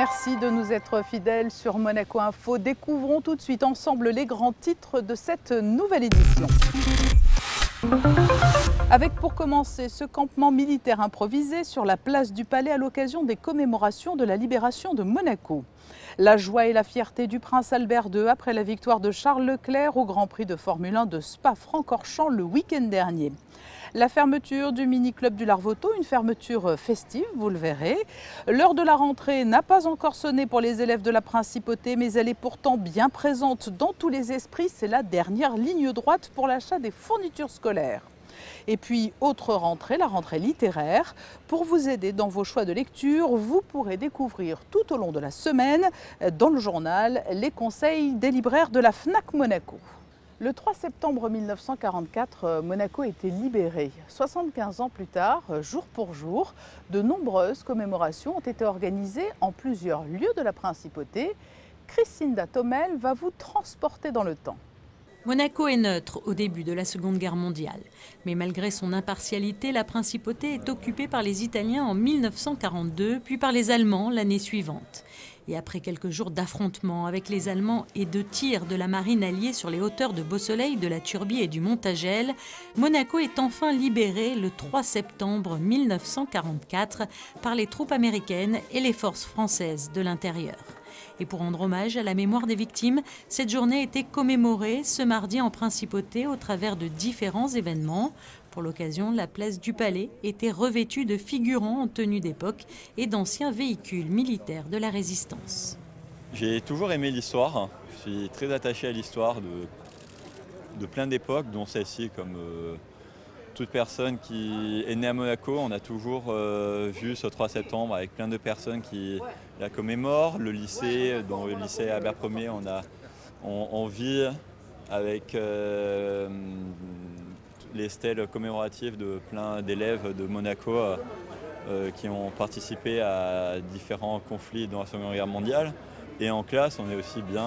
Merci de nous être fidèles sur Monaco Info. Découvrons tout de suite ensemble les grands titres de cette nouvelle édition. Avec pour commencer ce campement militaire improvisé sur la place du Palais à l'occasion des commémorations de la libération de Monaco. La joie et la fierté du prince Albert II après la victoire de Charles Leclerc au Grand Prix de Formule 1 de Spa-Francorchamps le week-end dernier. La fermeture du mini-club du Larvoto, une fermeture festive, vous le verrez. L'heure de la rentrée n'a pas encore sonné pour les élèves de la Principauté, mais elle est pourtant bien présente dans tous les esprits. C'est la dernière ligne droite pour l'achat des fournitures scolaires. Et puis, autre rentrée, la rentrée littéraire. Pour vous aider dans vos choix de lecture, vous pourrez découvrir tout au long de la semaine, dans le journal, les conseils des libraires de la Fnac Monaco. Le 3 septembre 1944, Monaco était libéré. 75 ans plus tard, jour pour jour, de nombreuses commémorations ont été organisées en plusieurs lieux de la Principauté. Christine Datomel va vous transporter dans le temps. Monaco est neutre au début de la Seconde Guerre mondiale. Mais malgré son impartialité, la Principauté est occupée par les Italiens en 1942, puis par les Allemands l'année suivante. Et après quelques jours d'affrontements avec les Allemands et de tirs de la marine alliée sur les hauteurs de Beausoleil, de la Turbie et du Montagel, Monaco est enfin libéré le 3 septembre 1944 par les troupes américaines et les forces françaises de l'intérieur. Et pour rendre hommage à la mémoire des victimes, cette journée a été commémorée ce mardi en Principauté au travers de différents événements. Pour l'occasion, la place du Palais était revêtue de figurants en tenue d'époque et d'anciens véhicules militaires de la Résistance. J'ai toujours aimé l'histoire. Je suis très attaché à l'histoire de plein d'époques, dont celle-ci, comme toute personne qui est née à Monaco. On a toujours vu ce 3 septembre avec plein de personnes qui la commémorent. Le lycée, dans le lycée Albert Ier, on vit avec les stèles commémoratives de plein d'élèves de Monaco qui ont participé à différents conflits dans la Seconde Guerre mondiale. Et en classe, on est aussi bien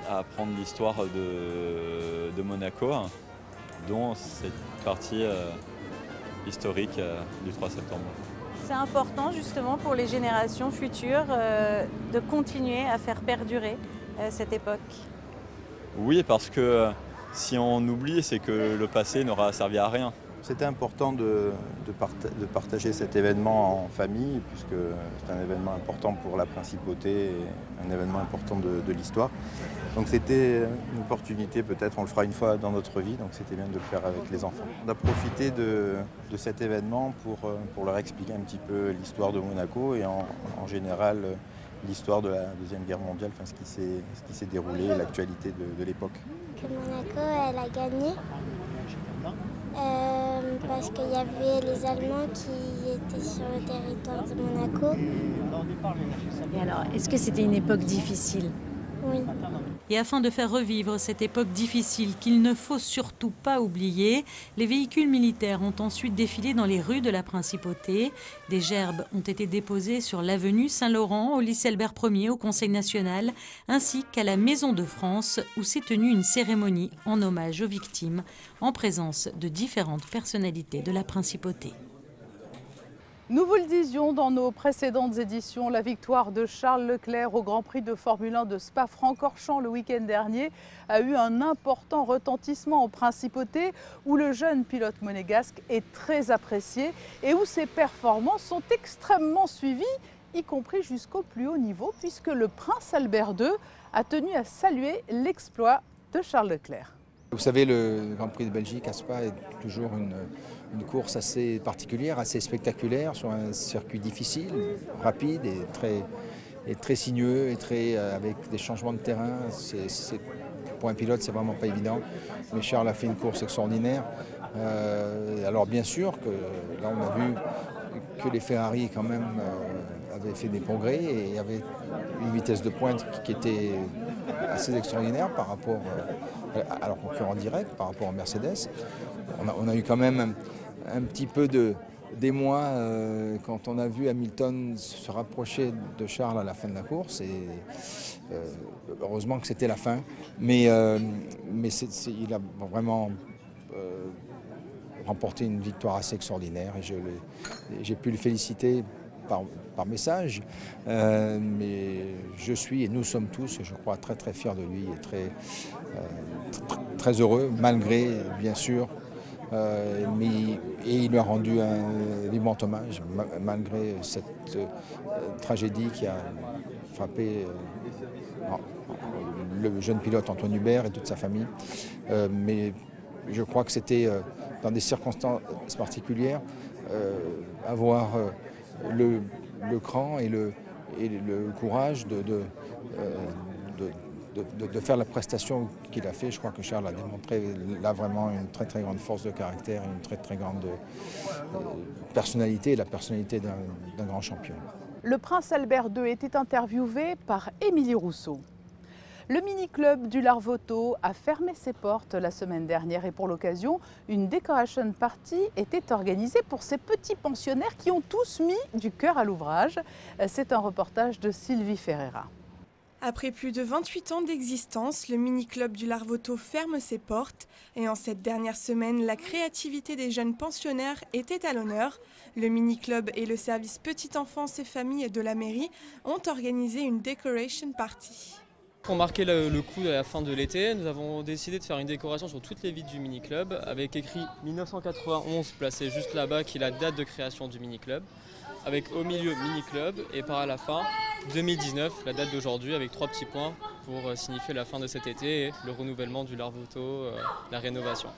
à apprendre l'histoire de Monaco, dont cette partie historique du 3 septembre. C'est important justement pour les générations futures de continuer à faire perdurer cette époque. Oui, parce que si on oublie, c'est que le passé n'aura servi à rien. C'était important de partager cet événement en famille, puisque c'est un événement important pour la Principauté, et un événement important de l'histoire. Donc c'était une opportunité, peut-être on le fera une fois dans notre vie, donc c'était bien de le faire avec les enfants. On a profité de cet événement pour leur expliquer un petit peu l'histoire de Monaco et en général l'histoire de la Deuxième Guerre mondiale, enfin, ce qui s'est déroulé, l'actualité de l'époque. Que Monaco, elle a gagné. Parce qu'il y avait les Allemands qui étaient sur le territoire de Monaco. Et alors, est-ce que c'était une époque difficile ? Oui. Et afin de faire revivre cette époque difficile qu'il ne faut surtout pas oublier, les véhicules militaires ont ensuite défilé dans les rues de la Principauté. Des gerbes ont été déposées sur l'avenue Saint-Laurent, au lycée Albert Ier, au Conseil national, ainsi qu'à la Maison de France, où s'est tenue une cérémonie en hommage aux victimes, en présence de différentes personnalités de la Principauté. Nous vous le disions dans nos précédentes éditions, la victoire de Charles Leclerc au Grand Prix de Formule 1 de Spa-Francorchamps le week-end dernier a eu un important retentissement en Principauté où le jeune pilote monégasque est très apprécié et où ses performances sont extrêmement suivies, y compris jusqu'au plus haut niveau, puisque le prince Albert II a tenu à saluer l'exploit de Charles Leclerc. Vous savez, le Grand Prix de Belgique à Spa est toujours une course assez particulière, assez spectaculaire, sur un circuit difficile, rapide et très sinueux, et avec des changements de terrain. Pour un pilote, c'est vraiment pas évident. Mais Charles a fait une course extraordinaire. Alors bien sûr que là, on a vu que les Ferrari quand même avaient fait des progrès et avaient une vitesse de pointe qui était assez extraordinaire par rapport à leurs concurrents directs, par rapport à Mercedes. On a eu quand même un petit peu d'émoi quand on a vu Hamilton se rapprocher de Charles à la fin de la course. Et heureusement que c'était la fin. Mais il a vraiment remporté une victoire assez extraordinaire. Et j'ai pu le féliciter par message. Mais je suis et nous sommes tous, je crois, très très fiers de lui et très heureux, malgré bien sûr. Et il lui a rendu un vivant hommage, malgré cette tragédie qui a frappé le jeune pilote Antoine Hubert et toute sa famille. Mais je crois que c'était dans des circonstances particulières, avoir le cran et le courage de faire la prestation qu'il a fait. Je crois que Charles a démontré là vraiment une très très grande force de caractère, une très très grande personnalité, la personnalité d'un grand champion. Le prince Albert II était interviewé par Émilie Rousseau. Le mini-club du Larvoto a fermé ses portes la semaine dernière et pour l'occasion, une decoration party était organisée pour ces petits pensionnaires qui ont tous mis du cœur à l'ouvrage. C'est un reportage de Sylvie Ferreira. Après plus de 28 ans d'existence, le mini-club du Larvoto ferme ses portes et en cette dernière semaine, la créativité des jeunes pensionnaires était à l'honneur. Le mini-club et le service petite enfance et famille de la mairie ont organisé une decoration party. Pour marquer le coup de la fin de l'été, nous avons décidé de faire une décoration sur toutes les vitres du mini-club avec écrit 1991 placé juste là-bas qui est la date de création du mini-club, avec au milieu mini-club et par à la fin 2019, la date d'aujourd'hui avec 3 petits points pour signifier la fin de cet été et le renouvellement du Larvoto, la rénovation.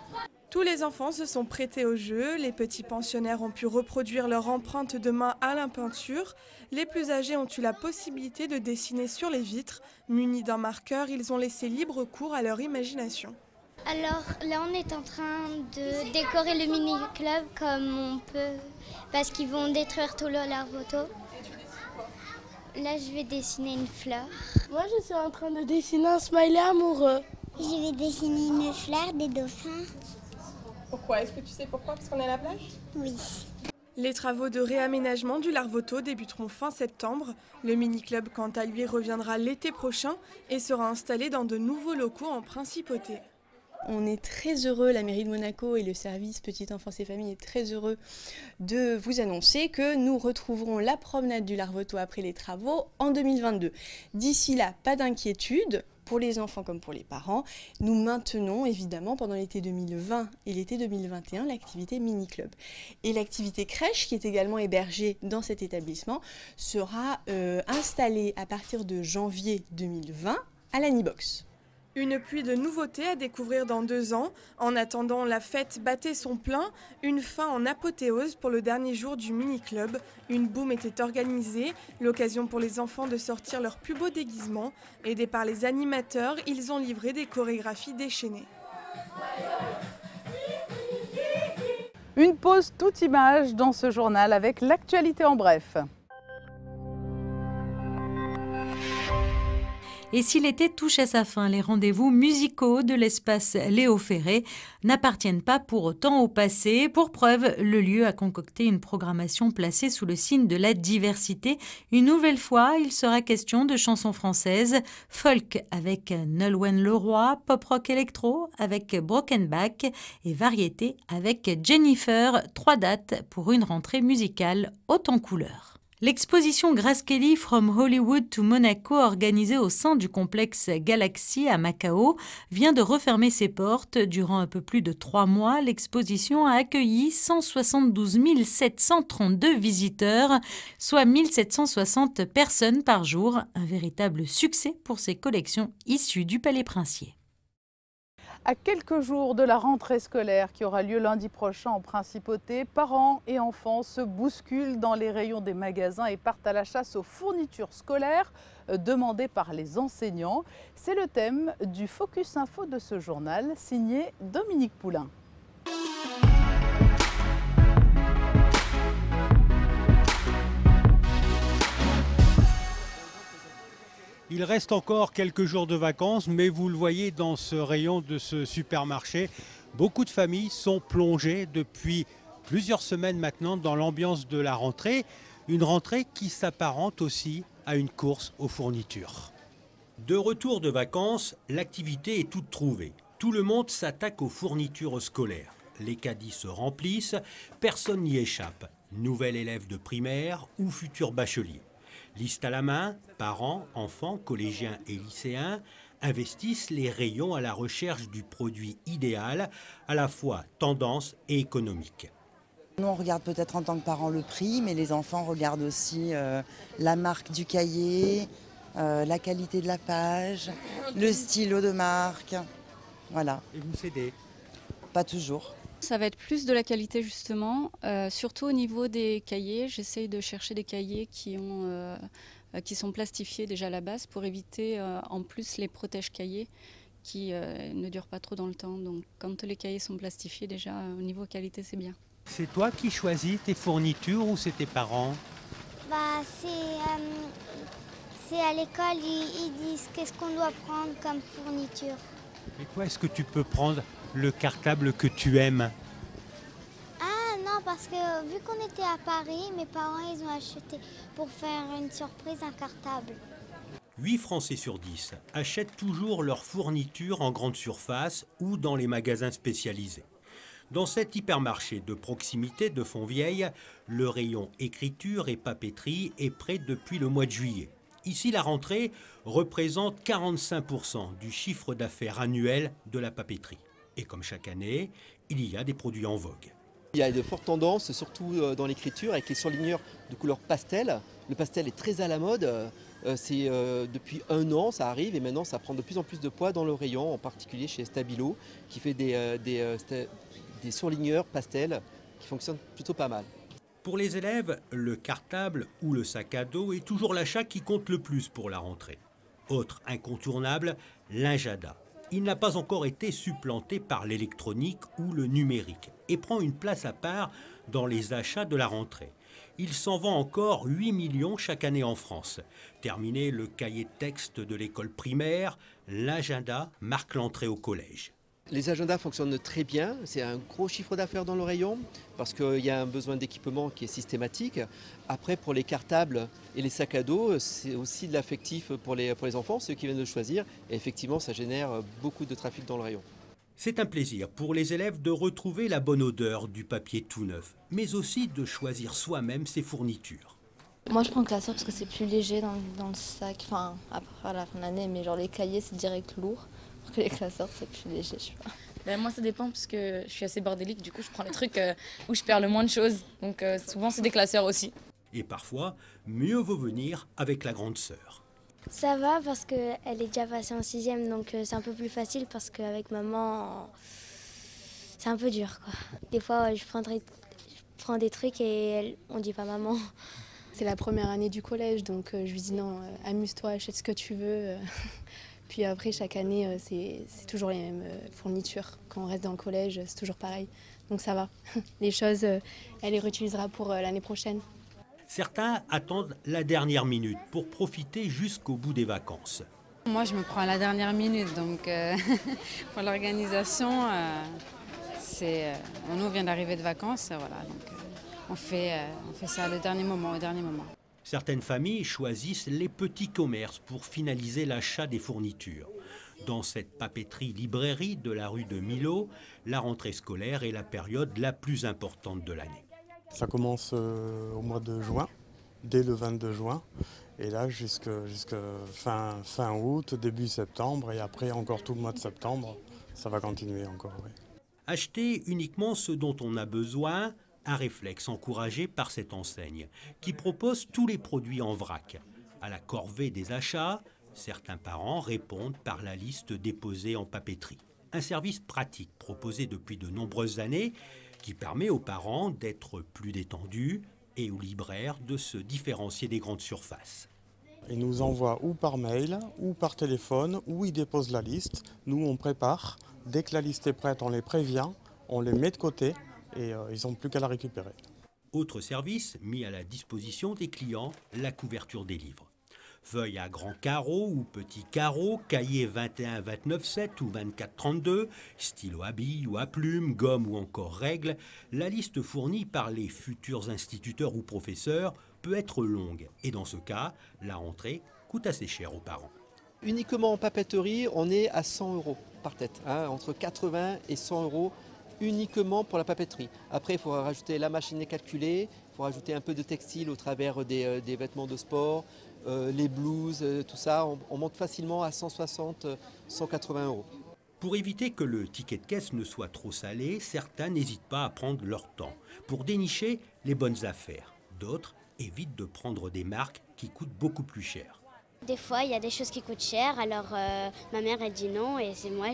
Tous les enfants se sont prêtés au jeu, les petits pensionnaires ont pu reproduire leur empreinte de main à la peinture, les plus âgés ont eu la possibilité de dessiner sur les vitres. Munis d'un marqueur, ils ont laissé libre cours à leur imagination. Alors là, on est en train de décorer le mini-club comme on peut, parce qu'ils vont détruire tout le Larvoto. Là, je vais dessiner une fleur. Moi, je suis en train de dessiner un smiley amoureux. Je vais dessiner une fleur, des dauphins. Pourquoi? Est-ce que tu sais pourquoi? Parce qu'on est à la plage? Oui. Les travaux de réaménagement du Larvoto débuteront fin septembre. Le mini-club, quant à lui, reviendra l'été prochain et sera installé dans de nouveaux locaux en principauté. On est très heureux, la mairie de Monaco et le service Petite Enfance et Famille est très heureux de vous annoncer que nous retrouverons la promenade du Larvoto après les travaux en 2022. D'ici là, pas d'inquiétude. Pour les enfants comme pour les parents, nous maintenons évidemment pendant l'été 2020 et l'été 2021 l'activité mini-club. Et l'activité crèche, qui est également hébergée dans cet établissement, sera installée à partir de janvier 2020 à l'Anibox. Une pluie de nouveautés à découvrir dans 2 ans. En attendant, la fête battait son plein. Une fin en apothéose pour le dernier jour du mini-club. Une boum était organisée, l'occasion pour les enfants de sortir leurs plus beaux déguisements. Aidés par les animateurs, ils ont livré des chorégraphies déchaînées. Une pause toute image dans ce journal avec l'actualité en bref. Et si l'été touche à sa fin, les rendez-vous musicaux de l'espace Léo Ferré n'appartiennent pas pour autant au passé. Pour preuve, le lieu a concocté une programmation placée sous le signe de la diversité. Une nouvelle fois, il sera question de chansons françaises, folk avec Nolwenn Leroy, pop-rock électro avec Brokenback et variété avec Jennifer. 3 dates pour une rentrée musicale haute en couleurs. L'exposition Grace Kelly From Hollywood to Monaco, organisée au sein du complexe Galaxy à Macao, vient de refermer ses portes. Durant un peu plus de 3 mois, l'exposition a accueilli 172 732 visiteurs, soit 1760 personnes par jour. Un véritable succès pour ces collections issues du Palais Princier. À quelques jours de la rentrée scolaire qui aura lieu lundi prochain en Principauté, parents et enfants se bousculent dans les rayons des magasins et partent à la chasse aux fournitures scolaires demandées par les enseignants. C'est le thème du Focus Info de ce journal, signé Dominique Poulain. Il reste encore quelques jours de vacances, mais vous le voyez dans ce rayon de ce supermarché, beaucoup de familles sont plongées depuis plusieurs semaines maintenant dans l'ambiance de la rentrée. Une rentrée qui s'apparente aussi à une course aux fournitures. De retour de vacances, l'activité est toute trouvée. Tout le monde s'attaque aux fournitures scolaires. Les caddies se remplissent, personne n'y échappe. nouvel élève de primaire ou futur bachelier. Liste à la main, parents, enfants, collégiens et lycéens investissent les rayons à la recherche du produit idéal, à la fois tendance et économique. Nous, on regarde peut-être en tant que parents le prix, mais les enfants regardent aussi la marque du cahier, la qualité de la page, le stylo de marque. Voilà. Et vous cédez? Pas toujours. Ça va être plus de la qualité justement, surtout au niveau des cahiers. J'essaye de chercher des cahiers qui sont plastifiés déjà à la base pour éviter en plus les protège-cahiers qui ne durent pas trop dans le temps. Donc quand les cahiers sont plastifiés déjà au niveau qualité c'est bien. C'est toi qui choisis tes fournitures ou c'est tes parents? C'est à l'école, ils disent qu'est-ce qu'on doit prendre comme fourniture. Et toi, est-ce que tu peux prendre le cartable que tu aimes? Ah non, parce que vu qu'on était à Paris, mes parents ils ont acheté pour faire une surprise un cartable. 8 Français sur 10 achètent toujours leur fourniture en grande surface ou dans les magasins spécialisés. Dans cet hypermarché de proximité de Fontvieille, le rayon écriture et papeterie est prêt depuis le mois de juillet. Ici, la rentrée représente 45% du chiffre d'affaires annuel de la papeterie. Et comme chaque année, il y a des produits en vogue. Il y a de fortes tendances, surtout dans l'écriture, avec les surligneurs de couleur pastel. Le pastel est très à la mode. Depuis 1 an, ça arrive et maintenant ça prend de plus en plus de poids dans le rayon, en particulier chez Stabilo, qui fait des surligneurs pastel qui fonctionnent plutôt pas mal. Pour les élèves, le cartable ou le sac à dos est toujours l'achat qui compte le plus pour la rentrée. Autre incontournable, l'Injada. Il n'a pas encore été supplanté par l'électronique ou le numérique et prend une place à part dans les achats de la rentrée. Il s'en vend encore 8 millions chaque année en France. Terminé le cahier de texte de l'école primaire, l'Agenda marque l'entrée au collège. Les agendas fonctionnent très bien, c'est un gros chiffre d'affaires dans le rayon parce qu'il y a un besoin d'équipement qui est systématique. Après, pour les cartables et les sacs à dos, c'est aussi de l'affectif pour les enfants, ceux qui viennent de choisir. Et effectivement, ça génère beaucoup de trafic dans le rayon. C'est un plaisir pour les élèves de retrouver la bonne odeur du papier tout neuf, mais aussi de choisir soi-même ses fournitures. Moi, je prends le classeur parce que c'est plus léger dans le sac, enfin, après à la fin de l'année, mais genre les cahiers, c'est direct lourd. Que les classeurs c'est plus léger, je sais pas. Ben moi ça dépend parce que je suis assez bordélique, du coup je prends les trucs où je perds le moins de choses, donc souvent c'est des classeurs aussi. Et parfois, mieux vaut venir avec la grande sœur. Ça va parce qu'elle est déjà passée en 6e, donc c'est un peu plus facile parce qu'avec maman c'est un peu dur quoi. Des fois je prends des trucs et on dit pas maman. C'est la première année du collège, donc je lui dis non, amuse-toi, achète ce que tu veux. Puis après, chaque année, c'est toujours les mêmes fournitures. Quand on reste dans le collège, c'est toujours pareil. Donc ça va. Les choses, elle les réutilisera pour l'année prochaine. Certains attendent la dernière minute pour profiter jusqu'au bout des vacances. Moi, je me prends à la dernière minute. Donc pour l'organisation, nous, on vient d'arriver de vacances. Voilà, donc, on fait ça au dernier moment. Certaines familles choisissent les petits commerces pour finaliser l'achat des fournitures. Dans cette papeterie-librairie de la rue de Millau, la rentrée scolaire est la période la plus importante de l'année. Ça commence au mois de juin, dès le 22 juin, et là jusqu'à fin août, début septembre, et après encore tout le mois de septembre, ça va continuer encore. Oui. Acheter uniquement ce dont on a besoin, un réflexe encouragé par cette enseigne, qui propose tous les produits en vrac. À la corvée des achats, certains parents répondent par la liste déposée en papeterie. Un service pratique proposé depuis de nombreuses années qui permet aux parents d'être plus détendus et aux libraires de se différencier des grandes surfaces. Ils nous envoient ou par mail, ou par téléphone, ou ils déposent la liste. Nous, on prépare. Dès que la liste est prête, on les prévient, on les met de côté. Et ils n'ont plus qu'à la récupérer. Autre service mis à la disposition des clients, la couverture des livres. Feuilles à grands carreaux ou petits carreaux, cahiers 21-29-7 ou 24-32, stylo à billes ou à plumes, gomme ou encore règles, la liste fournie par les futurs instituteurs ou professeurs peut être longue. Et dans ce cas, la rentrée coûte assez cher aux parents. Uniquement en papeterie, on est à 100 € par tête, entre 80 et 100 € uniquement pour la papeterie. Après, il faut rajouter la machine à calculer, il faut rajouter un peu de textile au travers des vêtements de sport, les blouses, tout ça. On monte facilement à 160, 180 €. Pour éviter que le ticket de caisse ne soit trop salé, certains n'hésitent pas à prendre leur temps pour dénicher les bonnes affaires. D'autres évitent de prendre des marques qui coûtent beaucoup plus cher. Des fois, il y a des choses qui coûtent cher, alors ma mère elle dit non et c'est moi,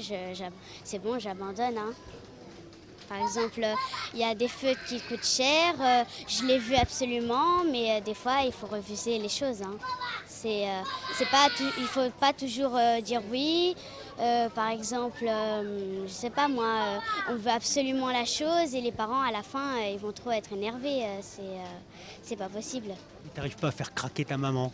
c'est bon, j'abandonne. Hein. Par exemple, il y a des feutres qui coûtent cher, je l'ai vu absolument, mais des fois, il faut refuser les choses. Hein. Il ne faut pas toujours dire oui. Par exemple, je sais pas moi, on veut absolument la chose et les parents à la fin ils vont trop être énervés, c'est pas possible. Tu n'arrives pas à faire craquer ta maman?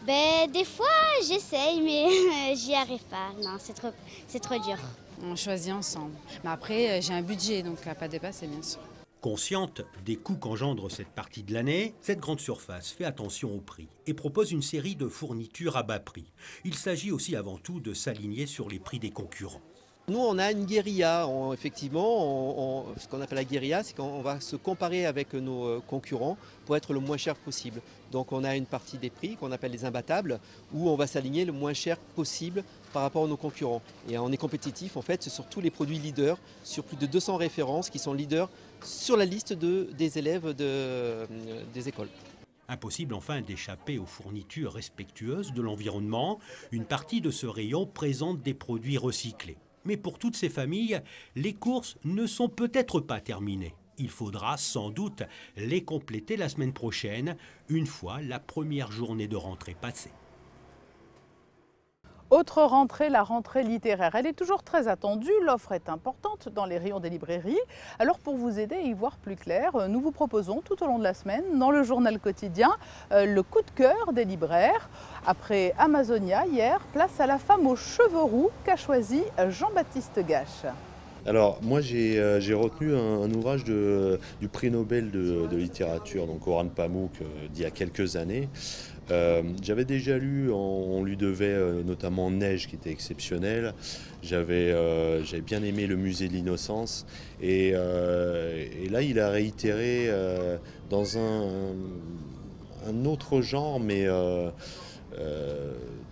Ben, des fois j'essaye mais j'y arrive pas, non c'est trop dur. On choisit ensemble, mais après j'ai un budget donc à pas dépasser bien sûr. Consciente des coûts qu'engendre cette partie de l'année, cette grande surface fait attention au prix et propose une série de fournitures à bas prix. Il s'agit aussi avant tout de s'aligner sur les prix des concurrents. Nous, on a une guérilla, effectivement. Ce qu'on appelle la guérilla, c'est qu'on va se comparer avec nos concurrents pour être le moins cher possible. Donc on a une partie des prix qu'on appelle les imbattables, où on va s'aligner le moins cher possible par rapport à nos concurrents. Et on est compétitif en fait sur tous les produits leaders, sur plus de 200 références qui sont leaders sur la liste des élèves des écoles. Impossible enfin d'échapper aux fournitures respectueuses de l'environnement. Une partie de ce rayon présente des produits recyclés. Mais pour toutes ces familles, les courses ne sont peut-être pas terminées. Il faudra sans doute les compléter la semaine prochaine, une fois la première journée de rentrée passée. Autre rentrée, la rentrée littéraire. Elle est toujours très attendue, l'offre est importante dans les rayons des librairies. Alors pour vous aider à y voir plus clair, nous vous proposons tout au long de la semaine, dans le journal quotidien, le coup de cœur des libraires. Après Amazonia, hier, place à la femme aux cheveux roux qu'a choisi Jean-Baptiste Gache. Alors moi j'ai retenu un ouvrage du prix Nobel de littérature, donc Orhan Pamuk, d'il y a quelques années. J'avais déjà lu, on lui devait notamment Neige qui était exceptionnel. J'avais bien aimé Le Musée de l'Innocence et là il a réitéré dans un autre genre mais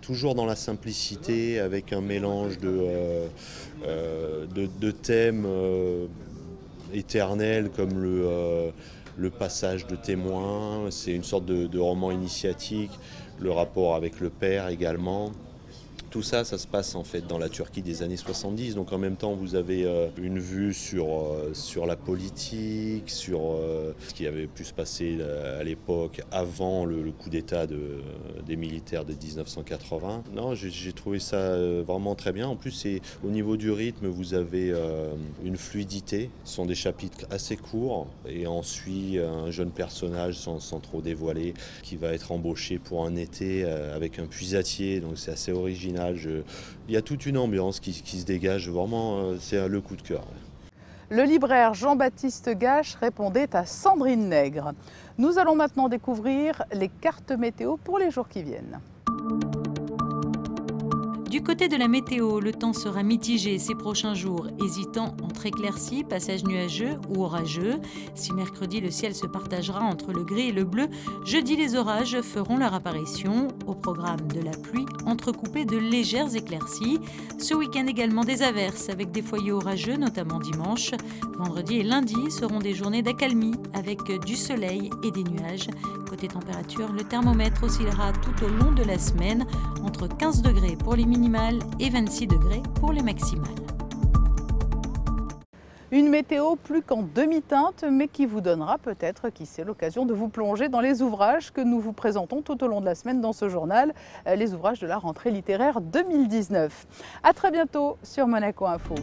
toujours dans la simplicité avec un mélange de thèmes éternels comme le passage de témoin, c'est une sorte de roman initiatique, le rapport avec le père également. Tout ça, ça se passe en fait dans la Turquie des années 70, donc en même temps vous avez une vue sur la politique, sur ce qui avait pu se passer à l'époque avant le coup d'État des militaires de 1980. Non, j'ai trouvé ça vraiment très bien. En plus, au niveau du rythme, vous avez une fluidité. Ce sont des chapitres assez courts et on suit un jeune personnage sans trop dévoiler qui va être embauché pour un été avec un puisatier, donc c'est assez original. Il y a toute une ambiance qui se dégage, vraiment, c'est le coup de cœur. Le libraire Jean-Baptiste Gache répondait à Sandrine Nègre. Nous allons maintenant découvrir les cartes météo pour les jours qui viennent. Du côté de la météo, le temps sera mitigé ces prochains jours, hésitant entre éclaircies, passages nuageux ou orageux. Si mercredi le ciel se partagera entre le gris et le bleu, jeudi les orages feront leur apparition. Au programme de la pluie, entrecoupée de légères éclaircies. Ce week-end également des averses avec des foyers orageux, notamment dimanche. Vendredi et lundi seront des journées d'accalmie avec du soleil et des nuages. Côté température, le thermomètre oscillera tout au long de la semaine entre 15 degrés pour les minimales et 26 degrés pour les maximales. Une météo plus qu'en demi-teinte, mais qui vous donnera peut-être, qui sait, l'occasion de vous plonger dans les ouvrages que nous vous présentons tout au long de la semaine dans ce journal, les ouvrages de la rentrée littéraire 2019. À très bientôt sur Monaco Info.